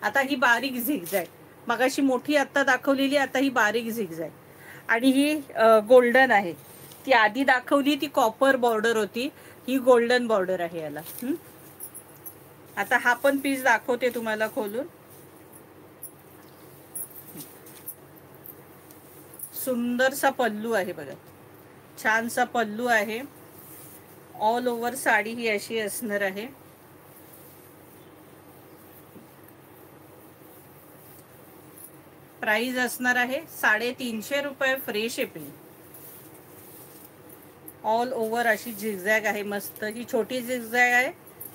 आता ही बारीक झिगझॅग, मगाशी मोठी आत्ता दाखवलेली, आता ही बारीक झिगझॅग. आणि ही गोल्डन आहे. ती आधी दाखवली ती कॉपर बॉर्डर होती, ही गोल्डन बॉर्डर आहे याला. आता हा पण पीस दाखवते तुम्हाला खोलून. सुंदरसा पल्लू आहे बघा, छानसा पल्लू आहे. ऑल ओव्हर साडी ही अशी असणार आहे. प्राइस असणार आहे 350 रुपये, फ्री शिपिंग. ऑल ओव्हर अशी झिगझॅग आहे मस्त. ही छोटी झिगझॅग आहे,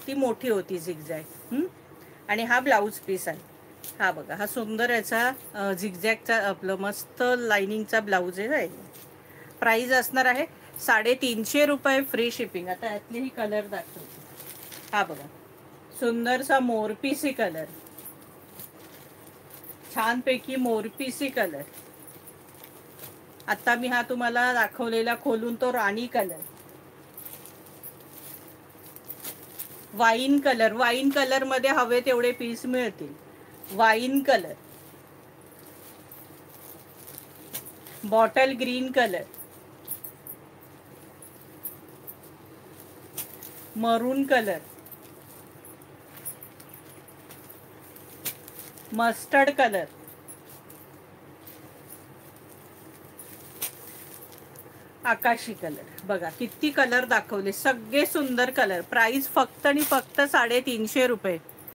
ती मोठी होती झिगझॅग. आणि हा ब्लाऊज पीस आहे. हा बघा, हा सुंदर याचा झिगझॅगचा आपलं मस्त लाइनिंगचा ब्लाऊज आहे. प्राइस असणार आहे 350 रुपये, फ्री शिपिंग. आता यातलेही कलर दाखवते. हा बघा, सुंदरसा मोरपीसी कलर, छानपैकी मोरपीसी कलर. आता मी हा तुम्हाला दाखवलेला खोलून तो Rani colour, wine colour. Wine colour मध्ये हवे तेवढे पीस मिळतील. Wine colour, bottle green colour, maroon colour, mustard colour, आकाशी कलर. बघा किती कलर दाखवले, सगळे सुंदर कलर. प्राइस फक्त आणि फक्त 350 रुपये.